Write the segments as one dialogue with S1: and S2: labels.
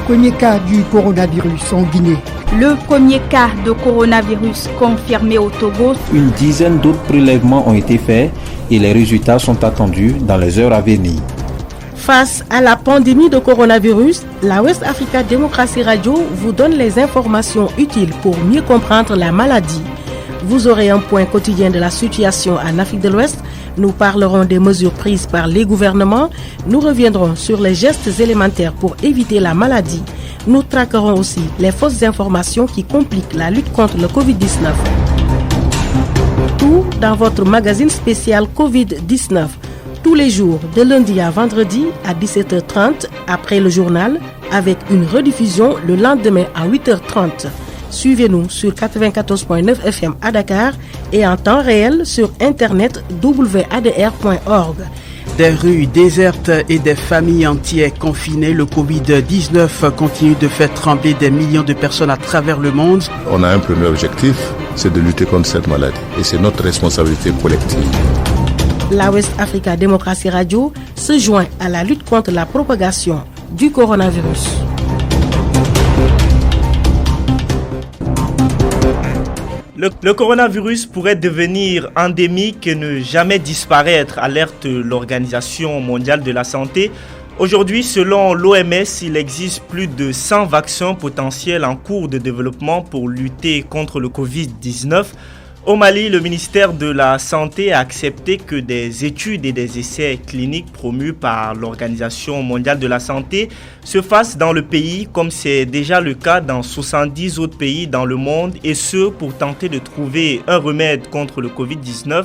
S1: premier cas du coronavirus en Guinée.
S2: Le premier cas de coronavirus confirmé au Togo.
S3: Une dizaine d'autres prélèvements ont été faits et les résultats sont attendus dans les heures à venir.
S4: Face à la pandémie de coronavirus, la West Africa Democracy Radio vous donne les informations utiles pour mieux comprendre la maladie. Vous aurez un point quotidien de la situation en Afrique de l'Ouest. Nous parlerons des mesures prises par les gouvernements. Nous reviendrons sur les gestes élémentaires pour éviter la maladie. Nous traquerons aussi les fausses informations qui compliquent la lutte contre le Covid-19. Tout dans votre magazine spécial Covid-19. Tous les jours, de lundi à vendredi à 17h30 après le journal, avec une rediffusion le lendemain à 8h30. Suivez-nous sur 94.9 FM à Dakar et en temps réel sur internet wadr.org.
S5: Des rues désertes et des familles entières confinées, le Covid-19 continue de faire trembler des millions de personnes à travers le monde.
S6: On a un premier objectif, c'est de lutter contre cette maladie et c'est notre responsabilité collective.
S4: La West Africa Democracy Radio se joint à la lutte contre la propagation du coronavirus.
S7: Le coronavirus pourrait devenir endémique et ne jamais disparaître, alerte l'Organisation mondiale de la santé. Aujourd'hui, selon l'OMS, il existe plus de 100 vaccins potentiels en cours de développement pour lutter contre le Covid-19. Au Mali, le ministère de la Santé a accepté que des études et des essais cliniques promus par l'Organisation mondiale de la santé se fassent dans le pays, comme c'est déjà le cas dans 70 autres pays dans le monde, et ce pour tenter de trouver un remède contre le Covid-19.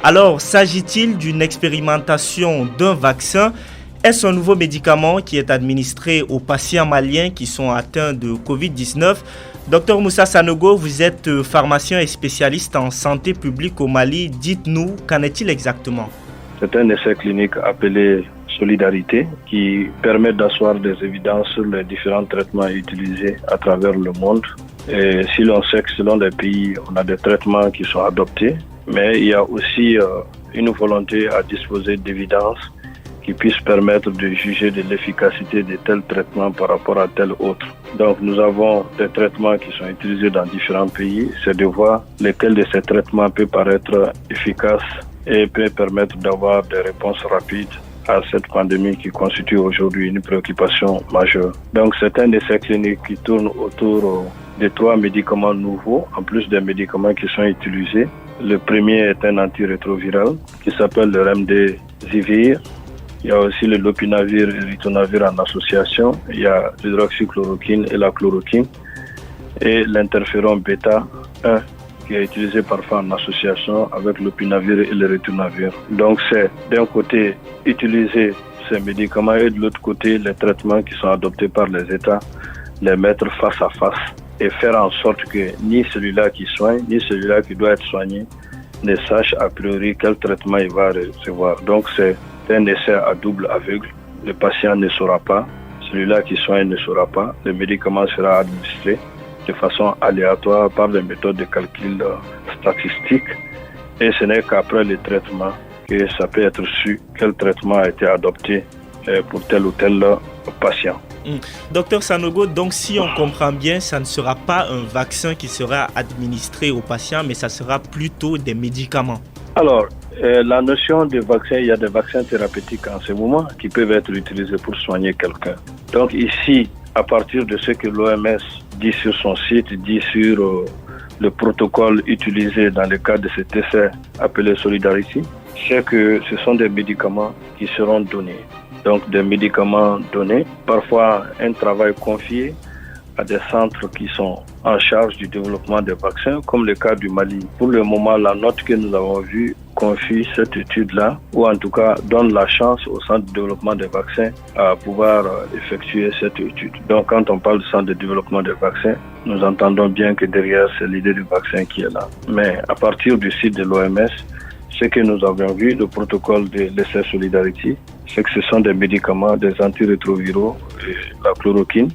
S7: Alors, s'agit-il d'une expérimentation d'un vaccin ? Est-ce un nouveau médicament qui est administré aux patients maliens qui sont atteints de Covid-19 ? Docteur Moussa Sanogo, vous êtes pharmacien et spécialiste en santé publique au Mali. Dites-nous, qu'en est-il exactement ?
S8: C'est un essai clinique appelé Solidarité qui permet d'asseoir des évidences sur les différents traitements utilisés à travers le monde. Et si l'on sait que selon les pays, on a des traitements qui sont adoptés, mais il y a aussi une volonté à disposer d'évidences qui puissent permettre de juger de l'efficacité de tel traitement par rapport à tel autre. Donc nous avons des traitements qui sont utilisés dans différents pays. C'est de voir lesquels de ces traitements peut paraître efficaces et peut permettre d'avoir des réponses rapides à cette pandémie qui constitue aujourd'hui une préoccupation majeure. Donc c'est un essai clinique qui tourne autour de 3 médicaments nouveaux, en plus des médicaments qui sont utilisés. Le premier est un antirétroviral qui s'appelle le Remdesivir. Il y a aussi le lopinavir et le ritonavir en association. Il y a l'hydroxychloroquine et la chloroquine. Et l'interféron bêta 1 qui est utilisé parfois en association avec le lopinavir et le ritonavir. Donc c'est d'un côté utiliser ces médicaments et de l'autre côté les traitements qui sont adoptés par les États, les mettre face à face et faire en sorte que ni celui-là qui soigne, ni celui-là qui doit être soigné ne sache a priori quel traitement il va recevoir. Donc c'est un essai à double aveugle. Le patient ne saura pas, celui-là qui soigne ne saura pas. Le médicament sera administré de façon aléatoire par des méthodes de calcul statistique. Et ce n'est qu'après le traitement que ça peut être su quel traitement a été adopté pour tel ou tel patient.
S7: Docteur Sanogo, donc si on comprend bien, ça ne sera pas un vaccin qui sera administré aux patients, mais ça sera plutôt des médicaments.
S8: Alors, la notion de vaccin, il y a des vaccins thérapeutiques en ce moment qui peuvent être utilisés pour soigner quelqu'un. Donc ici, à partir de ce que l'OMS dit sur son site, dit sur le protocole utilisé dans le cadre de cet essai appelé Solidarity, c'est que ce sont des médicaments qui seront donnés. Donc des médicaments donnés, parfois un travail confié à des centres qui sont en charge du développement des vaccins, comme le cas du Mali. Pour le moment, la note que nous avons vue confie cette étude-là, ou en tout cas donne la chance au centre de développement des vaccins à pouvoir effectuer cette étude. Donc quand on parle du centre de développement des vaccins, nous entendons bien que derrière, c'est l'idée du vaccin qui est là. Mais à partir du site de l'OMS, ce que nous avons vu, le protocole de l'essai Solidarity, c'est que ce sont des médicaments, des antirétroviraux, la chloroquine,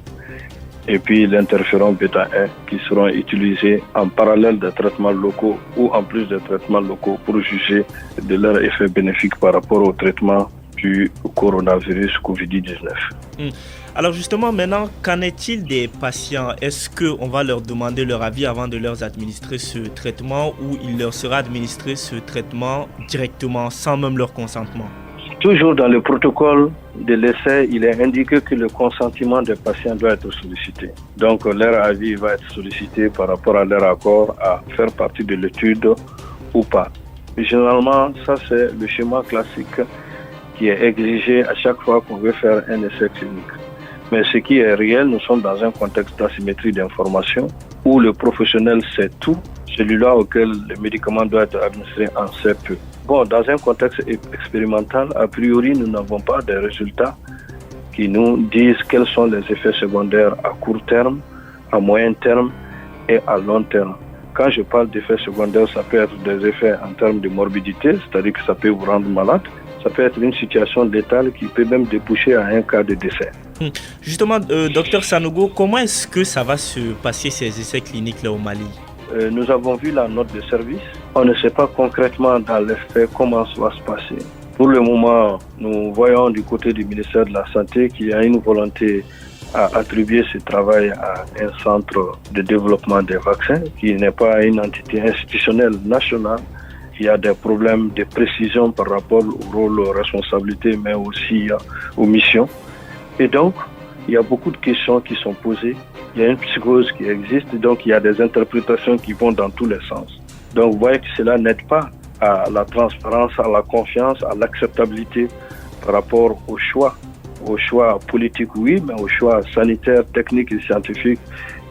S8: et puis l'interféron bêta 1 qui seront utilisés en parallèle des traitements locaux ou en plus des traitements locaux pour juger de leur effet bénéfique par rapport au traitement du coronavirus Covid-19.
S7: Alors justement, maintenant, qu'en est-il des patients? Est-ce qu'on va leur demander leur avis avant de leur administrer ce traitement ou il leur sera administré ce traitement directement sans même leur consentement?
S8: Toujours dans le protocole de l'essai, il est indiqué que le consentement des patients doit être sollicité. Donc leur avis va être sollicité par rapport à leur accord à faire partie de l'étude ou pas. Généralement, ça c'est le schéma classique qui est exigé à chaque fois qu'on veut faire un essai clinique. Mais ce qui est réel, nous sommes dans un contexte d'asymétrie d'information où le professionnel sait tout, celui-là auquel le médicament doit être administré en sait peu. Bon, dans un contexte expérimental, a priori, nous n'avons pas de résultats qui nous disent quels sont les effets secondaires à court terme, à moyen terme et à long terme. Quand je parle d'effets secondaires, ça peut être des effets en termes de morbidité, c'est-à-dire que ça peut vous rendre malade. Ça peut être une situation létale qui peut même déboucher à un cas de décès.
S7: Justement, docteur Sanogo, comment est-ce que ça va se passer ces essais cliniques là au Mali?
S8: Nous avons vu la note de service. On ne sait pas concrètement dans les faits comment ça va se passer. Pour le moment, nous voyons du côté du ministère de la Santé qu'il y a une volonté à attribuer ce travail à un centre de développement des vaccins qui n'est pas une entité institutionnelle nationale. Il y a des problèmes de précision par rapport au rôle, aux responsabilités, mais aussi aux missions. Et donc, il y a beaucoup de questions qui sont posées. Il y a une psychose qui existe, donc il y a des interprétations qui vont dans tous les sens. Donc, vous voyez que cela n'aide pas à la transparence, à la confiance, à l'acceptabilité par rapport au choix politiques, oui, mais aux choix sanitaires, techniques et scientifiques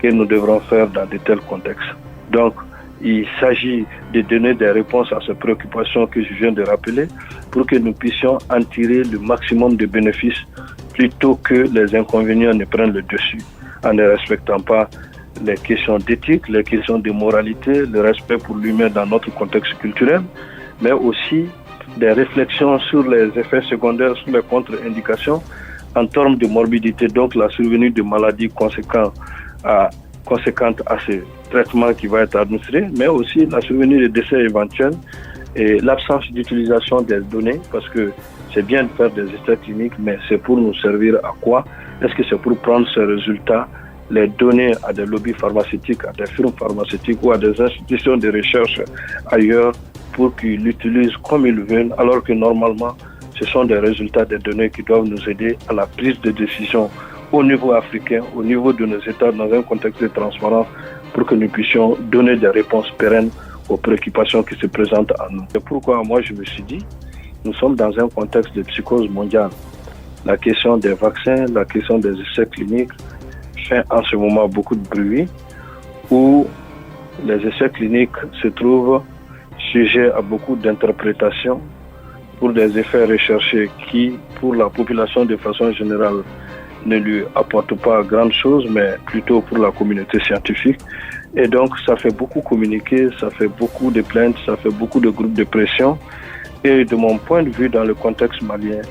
S8: que nous devrons faire dans de tels contextes. Donc, il s'agit de donner des réponses à ces préoccupations que je viens de rappeler pour que nous puissions en tirer le maximum de bénéfices plutôt que les inconvénients ne prennent le dessus en ne respectant pas les questions d'éthique, les questions de moralité, le respect pour l'humain dans notre contexte culturel, mais aussi des réflexions sur les effets secondaires, sur les contre-indications en termes de morbidité, donc la survenue de maladies conséquentes à ce traitement qui va être administré, mais aussi la survenue de décès éventuels et l'absence d'utilisation des données, parce que c'est bien de faire des essais cliniques, mais c'est pour nous servir à quoi? Est-ce que c'est pour prendre ces résultats, les donner à des lobbies pharmaceutiques, à des firmes pharmaceutiques ou à des institutions de recherche ailleurs pour qu'ils l'utilisent comme ils veulent, alors que normalement, ce sont des résultats des données qui doivent nous aider à la prise de décision au niveau africain, au niveau de nos États, dans un contexte de transparence, pour que nous puissions donner des réponses pérennes aux préoccupations qui se présentent à nous. C'est pourquoi moi je me suis dit, nous sommes dans un contexte de psychose mondiale. La question des vaccins, la question des essais cliniques fait en ce moment beaucoup de bruit, où les essais cliniques se trouvent sujets à beaucoup d'interprétations pour des effets recherchés qui, pour la population de façon générale, ne lui apporte pas grand chose, mais plutôt pour la communauté scientifique. Et donc, ça fait beaucoup communiquer, ça fait beaucoup de plaintes, ça fait beaucoup de groupes de pression. Et de mon point de vue, dans le contexte malien,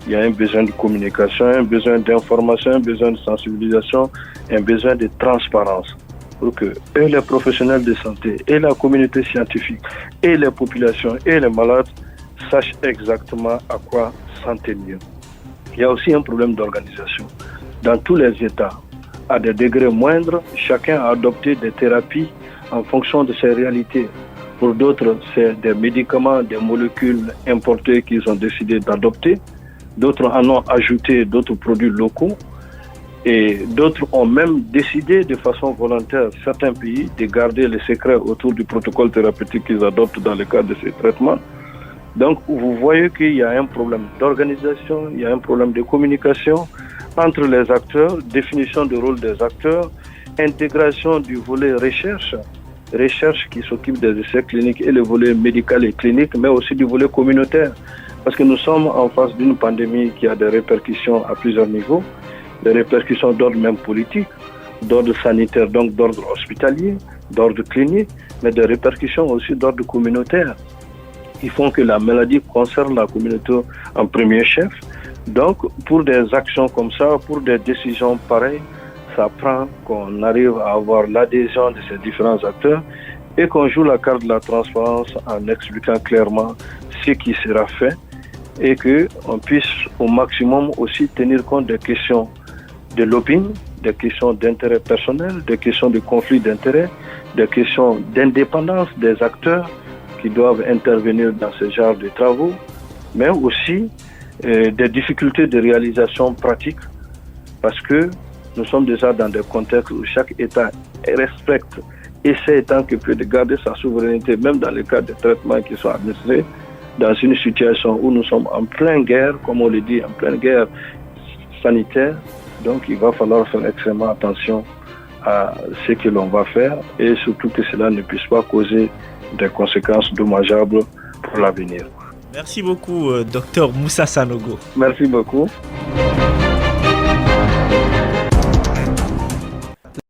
S8: il y a un besoin de communication, un besoin d'information, un besoin de sensibilisation, un besoin de transparence pour que et les professionnels de santé, et la communauté scientifique, et les populations, et les malades sachent exactement à quoi s'en tenir. Il y a aussi un problème d'organisation. Dans tous les États, à des degrés moindres, chacun a adopté des thérapies en fonction de ses réalités. Pour d'autres, c'est des médicaments, des molécules importées qu'ils ont décidé d'adopter. D'autres en ont ajouté d'autres produits locaux. Et d'autres ont même décidé de façon volontaire, certains pays, de garder les secrets autour du protocole thérapeutique qu'ils adoptent dans le cadre de ces traitements. Donc, vous voyez qu'il y a un problème d'organisation, il y a un problème de communication entre les acteurs, définition du rôle des acteurs, intégration du volet recherche qui s'occupe des essais cliniques et le volet médical et clinique, mais aussi du volet communautaire. Parce que nous sommes en face d'une pandémie qui a des répercussions à plusieurs niveaux, des répercussions d'ordre même politique, d'ordre sanitaire, donc d'ordre hospitalier, d'ordre clinique, mais des répercussions aussi d'ordre communautaire, qui font que la maladie concerne la communauté en premier chef. Donc, pour des actions comme ça, pour des décisions pareilles, ça prend qu'on arrive à avoir l'adhésion de ces différents acteurs et qu'on joue la carte de la transparence en expliquant clairement ce qui sera fait, et qu'on puisse au maximum aussi tenir compte des questions de lobbying, des questions d'intérêt personnel, des questions de conflit d'intérêt, des questions d'indépendance des acteurs qui doivent intervenir dans ce genre de travaux, mais aussi des difficultés de réalisation pratique, parce que nous sommes déjà dans des contextes où chaque État respecte, essaie tant que peut de garder sa souveraineté, même dans le cas des traitements qui sont administrés, dans une situation où nous sommes en pleine guerre, comme on le dit, en pleine guerre sanitaire. Donc il va falloir faire extrêmement attention à ce que l'on va faire et surtout que cela ne puisse pas causer des conséquences dommageables pour l'avenir.
S7: Merci beaucoup, Dr Moussa Sanogo.
S8: Merci beaucoup.